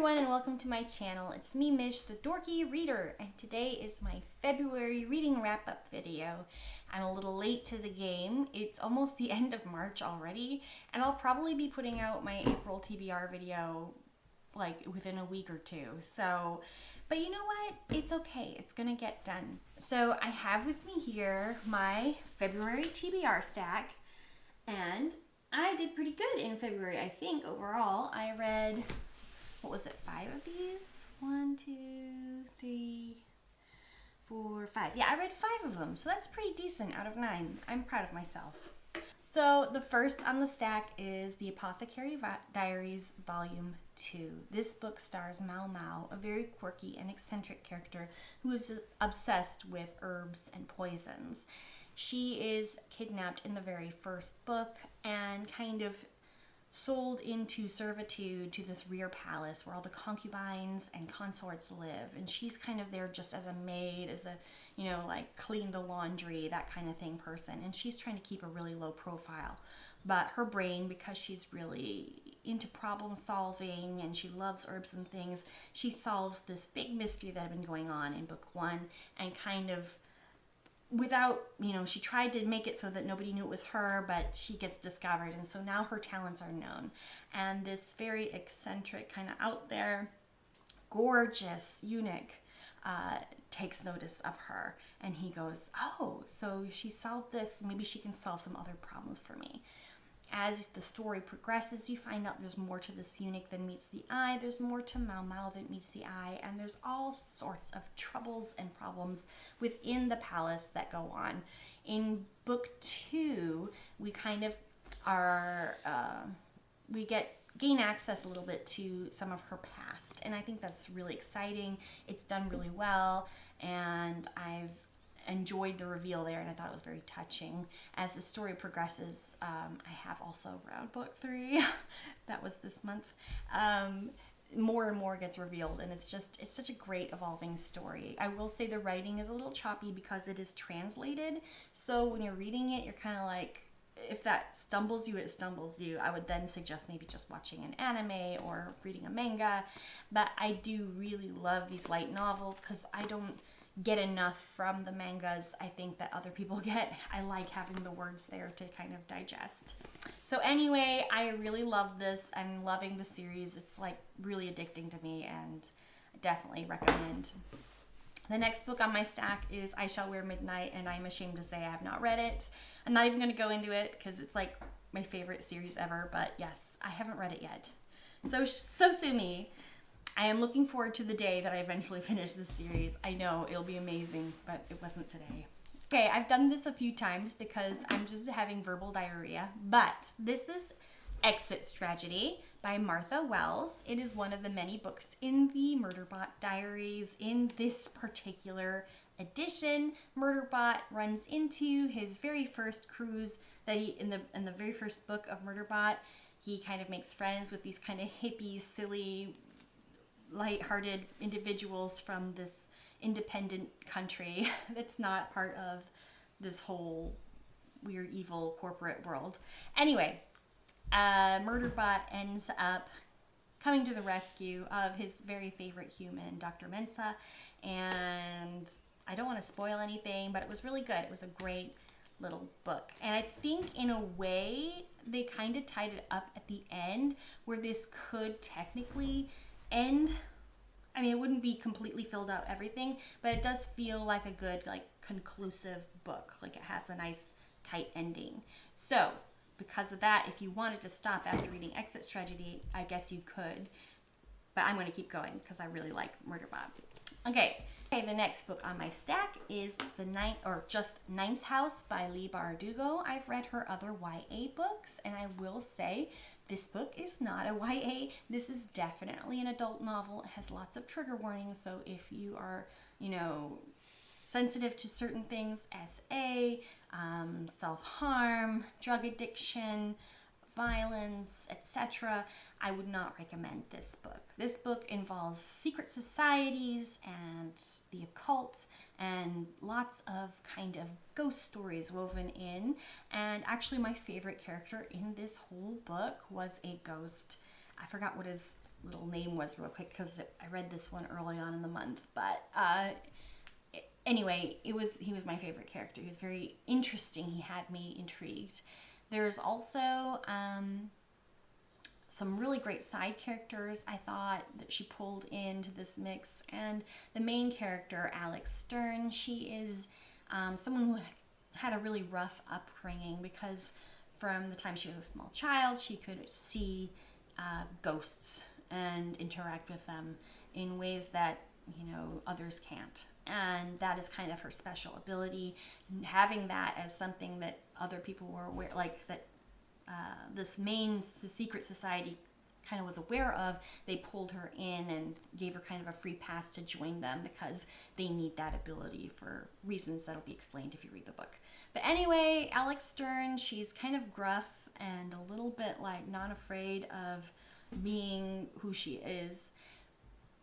everyone and welcome to my channel. It's me, Mish, the Dorky Reader, and today is my February reading wrap-up video. I'm a little late to the game. It's almost the end of March already, and I'll probably be putting out my April TBR video like within a week or two. But you know what? It's okay. It's gonna get done. So I have with me here my February TBR stack, and I did pretty good in February, I think, overall. I read, what was it, 5 of these? 1, 2, 3, 4, 5. Yeah, I read 5 of them, so that's pretty decent out of 9. I'm proud of myself. So the first on the stack is The Apothecary Diaries Volume 2. This book stars Mao Mao, a very quirky and eccentric character who is obsessed with herbs and poisons. She is kidnapped in the very first book and kind of sold into servitude to this rear palace where all the concubines and consorts live. And she's kind of there just as a maid, as a, like clean the laundry, that kind of thing person. And she's trying to keep a really low profile. But her brain, because she's really into problem solving and she loves herbs and things, she solves this big mystery that had been going on in book 1 and kind of without, she tried to make it so that nobody knew it was her, but she gets discovered, and so now her talents are known. And this very eccentric, kind of out there, gorgeous eunuch takes notice of her, and he goes, oh, so she solved this, maybe she can solve some other problems for me. As the story progresses, you find out there's more to this eunuch than meets the eye, there's more to Mao Mao than meets the eye, and there's all sorts of troubles and problems within the palace that go on. In book 2, we kind of are, gain access a little bit to some of her past, and I think that's really exciting. It's done really well, and I've enjoyed the reveal there, and I thought it was very touching. As the story progresses, I have also read book 3 that was this month. More and more gets revealed, and it's such a great evolving story. I will say the writing is a little choppy because it is translated, so when you're reading it, you're kind of like, if that stumbles you, it stumbles you. I would then suggest maybe just watching an anime or reading a manga, but I do really love these light novels because I don't get enough from the mangas I think that other people get. I like having the words there to kind of digest. So anyway, I really love this. I'm loving the series. It's like really addicting to me, and I definitely recommend. The next book on my stack is I Shall Wear Midnight, and I'm ashamed to say I have not read it. I'm not even going to go into it because it's like my favorite series ever, but yes, I haven't read it yet. So sue me. I am looking forward to the day that I eventually finish this series. I know it'll be amazing, but it wasn't today. Okay, I've done this a few times because I'm just having verbal diarrhea, but this is Exit Strategy by Martha Wells. It is one of the many books in the Murderbot Diaries. In this particular edition, Murderbot runs into his very first cruise that in the very first book of Murderbot. He kind of makes friends with these kind of hippie, silly, light-hearted individuals from this independent country that's not part of this whole weird, evil corporate world. Anyway, Murderbot ends up coming to the rescue of his very favorite human, Dr. Mensa, and I don't want to spoil anything, but it was really good. It was a great little book, and I think in a way they kind of tied it up at the end where this could technically end. I mean, it wouldn't be completely filled out everything, but it does feel like a good, conclusive book. Like, it has a nice, tight ending. So, because of that, if you wanted to stop after reading Exit Strategy, I guess you could. But I'm going to keep going because I really like Murderbot. Okay, the next book on my stack is Ninth House by Leigh Bardugo. I've read her other YA books, and I will say this book is not a YA. This is definitely an adult novel. It has lots of trigger warnings, so if you are, sensitive to certain things, SA, self-harm, drug addiction, violence, etc., I would not recommend this book. This book involves secret societies and the occult and lots of kind of ghost stories woven in. And actually my favorite character in this whole book was a ghost. I forgot what his little name was real quick because I read this one early on in the month. But anyway, he was my favorite character. He was very interesting. He had me intrigued. There's also some really great side characters I thought that she pulled into this mix. And the main character, Alex Stern, she is someone who had a really rough upbringing because from the time she was a small child, she could see ghosts and interact with them in ways that, others can't. And that is kind of her special ability. And having that as something that other people were aware, like that this main secret society kind of was aware of, they pulled her in and gave her kind of a free pass to join them because they need that ability for reasons that'll be explained if you read the book. But anyway, Alex Stern, she's kind of gruff and a little bit like not afraid of being who she is,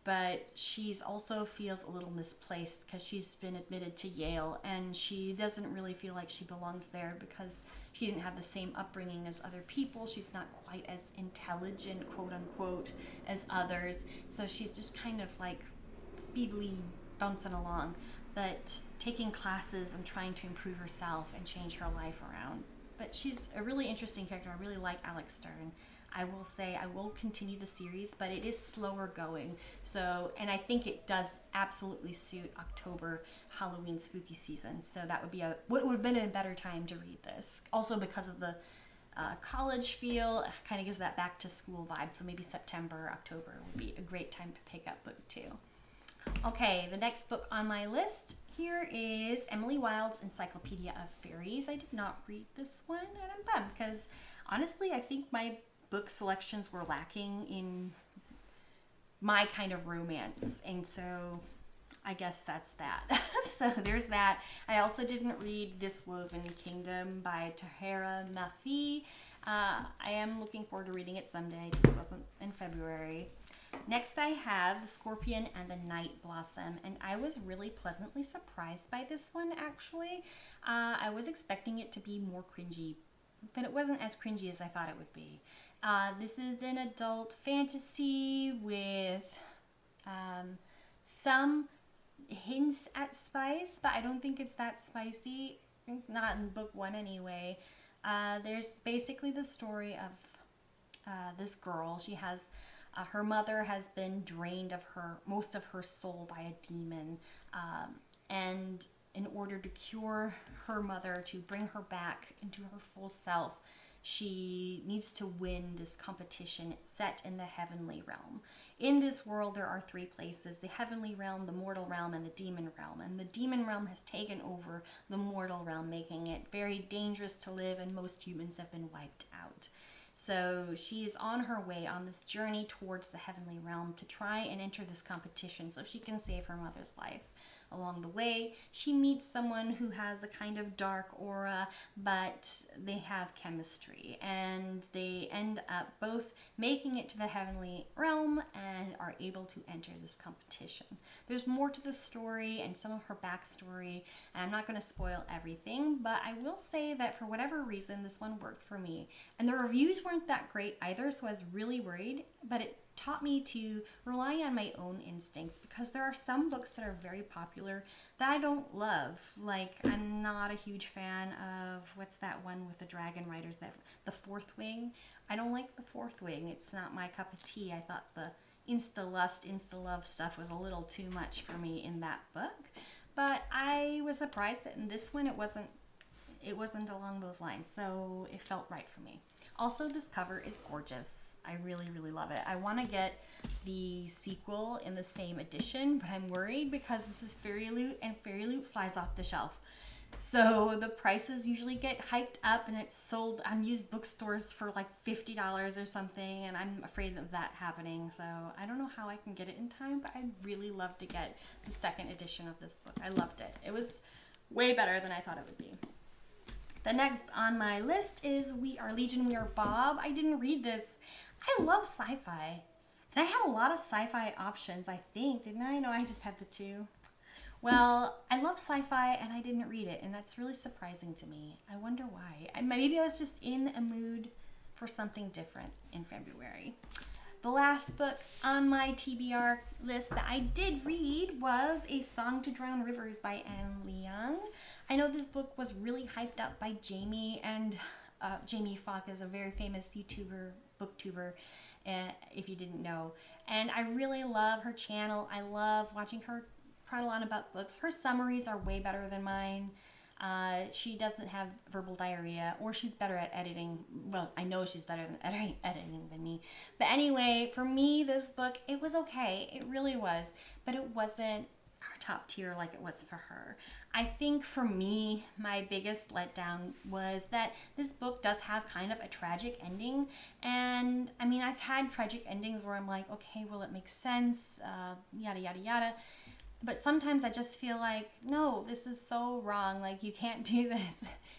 but she's also feels a little misplaced because she's been admitted to Yale and she doesn't really feel like she belongs there because she didn't have the same upbringing as other people. She's not quite as intelligent, quote unquote, as others. So she's just kind of like feebly bouncing along, but taking classes and trying to improve herself and change her life around. But she's a really interesting character. I really like Alex Stern. I will say I will continue the series, but it is slower going. So, and I think it does absolutely suit October Halloween spooky season. So that would be what would have been a better time to read this. Also because of the college feel, it kind of gives that back to school vibe. So maybe September, October would be a great time to pick up book 2. Okay, the next book on my list here is Emily Wilde's Encyclopedia of Fairies. I did not read this one, and I'm bummed because honestly, I think my book selections were lacking in my kind of romance, and so I guess that's that. So there's that. I also didn't read This Woven Kingdom by Tahira Mafi. I am looking forward to reading it someday. It just wasn't in February. Next I have The Scorpion and the Night Blossom, and I was really pleasantly surprised by this one actually. I was expecting it to be more cringy, but it wasn't as cringy as I thought it would be. This is an adult fantasy with some hints at spice, but I don't think it's that spicy, not in book 1 anyway. There's basically the story of this girl. She has her mother has been drained of most of her soul by a demon, and in order to cure her mother, to bring her back into her full self, she needs to win this competition set in the heavenly realm. In this world, there are 3 places: the heavenly realm, the mortal realm, and the demon realm. And the demon realm has taken over the mortal realm, making it very dangerous to live, and most humans have been wiped out. So she is on her way on this journey towards the heavenly realm to try and enter this competition so she can save her mother's life. Along the way, she meets someone who has a kind of dark aura, but they have chemistry, and they end up both making it to the heavenly realm and are able to enter this competition. There's more to the story and some of her backstory, and I'm not going to spoil everything, but I will say that for whatever reason, this one worked for me. And the reviews weren't that great either, so I was really worried, but it taught me to rely on my own instincts, because there are some books that are very popular that I don't love. Like, I'm not a huge fan of, what's that one with the dragon riders, that The Fourth Wing? I don't like The Fourth Wing. It's not my cup of tea. I thought the insta-lust, insta-love stuff was a little too much for me in that book. But I was surprised that in this one it wasn't along those lines, so it felt right for me. Also, this cover is gorgeous. I really, really love it. I want to get the sequel in the same edition, but I'm worried because this is Fairy Loot, and Fairy Loot flies off the shelf. So the prices usually get hyped up, and it's sold on used bookstores for like $50 or something, and I'm afraid of that happening. So I don't know how I can get it in time, but I'd really love to get the second edition of this book. I loved it. It was way better than I thought it would be. The next on my list is We Are Legion, We Are Bob. I didn't read this. I love sci-fi, and I had a lot of sci-fi options, I think, didn't I? No, I just had the 2. Well, I love sci-fi, and I didn't read it, and that's really surprising to me. I wonder why. Maybe I was just in a mood for something different in February. The last book on my TBR list that I did read was A Song to Drown Rivers by Anne Leung. I know this book was really hyped up by Jamie, and Jamie Falk is a very famous YouTuber, booktuber, if you didn't know. And I really love her channel. I love watching her prattle on about books. Her summaries are way better than mine. She doesn't have verbal diarrhea, or she's better at editing. Well, I know she's better at editing than me. But anyway, for me, this book, it was okay. It really was. But it wasn't her top tier like it was for her. I think for me, my biggest letdown was that this book does have kind of a tragic ending. And I mean, I've had tragic endings where I'm like, okay, well, it makes sense, yada, yada, yada. But sometimes I just feel like, no, this is so wrong. Like, you can't do this.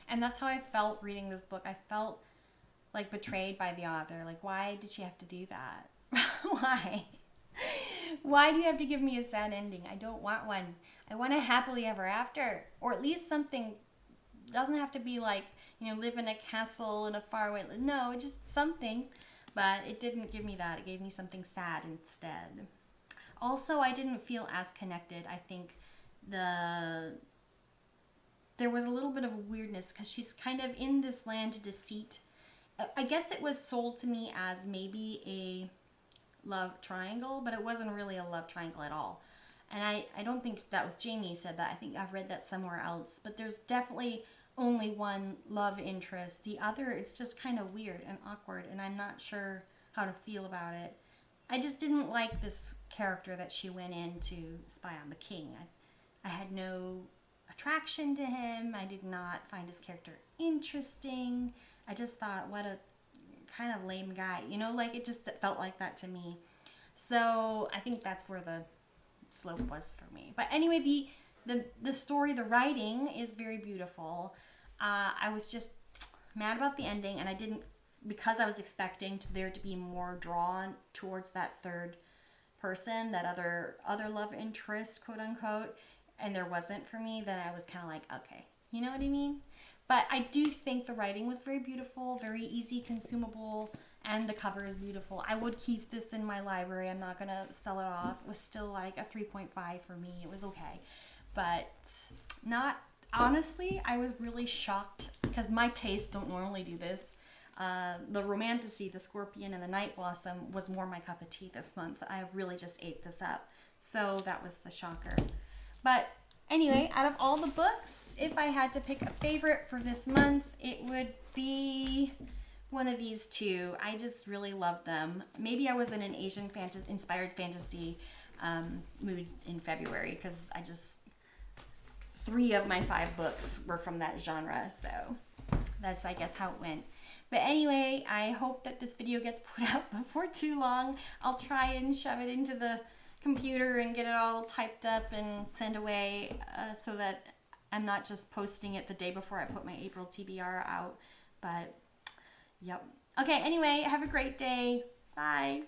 And that's how I felt reading this book. I felt like betrayed by the author. Like, why did she have to do that? Why? Why do you have to give me a sad ending? I don't want one. I want a happily ever after. Or at least something. Doesn't have to be like, live in a castle in a faraway. No, just something. But it didn't give me that. It gave me something sad instead. Also, I didn't feel as connected. I think there was a little bit of a weirdness because she's kind of in this land of deceit. I guess it was sold to me as maybe a love triangle, but it wasn't really a love triangle at all. And I don't think that was Jamie who said that. I think I've read that somewhere else. But there's definitely only one love interest. The other, it's just kind of weird and awkward, and I'm not sure how to feel about it. I just didn't like this character that she went in to spy on the king. I had no attraction to him. I did not find his character interesting. I just thought, what a kind of lame guy. It just felt like that to me. So I think that's where the slope was for me. But anyway, the story, the writing is very beautiful. I was just mad about the ending, and I didn't, because I was expecting there to be more drawn towards that third person, that other love interest, quote unquote, and there wasn't for me, then I was kind of like, okay, you know what I mean? But I do think the writing was very beautiful, very easy consumable, and the cover is beautiful. I would keep this in my library. I'm not gonna sell it off. It was still like a 3.5 for me. It was okay, but not, honestly, I was really shocked because my tastes don't normally do this. The Romantasy, the Scorpion, and the Night Blossom was more my cup of tea this month. I really just ate this up. So that was the shocker. But anyway, out of all the books, if I had to pick a favorite for this month, it would be one of these two. I just really loved them. Maybe I was in an Asian inspired fantasy mood in February because 3 of my 5 books were from that genre. So that's, I guess, how it went. But anyway, I hope that this video gets put out before too long. I'll try and shove it into the computer and get it all typed up and send away so that I'm not just posting it the day before I put my April TBR out. But, yep. Okay, anyway, have a great day. Bye.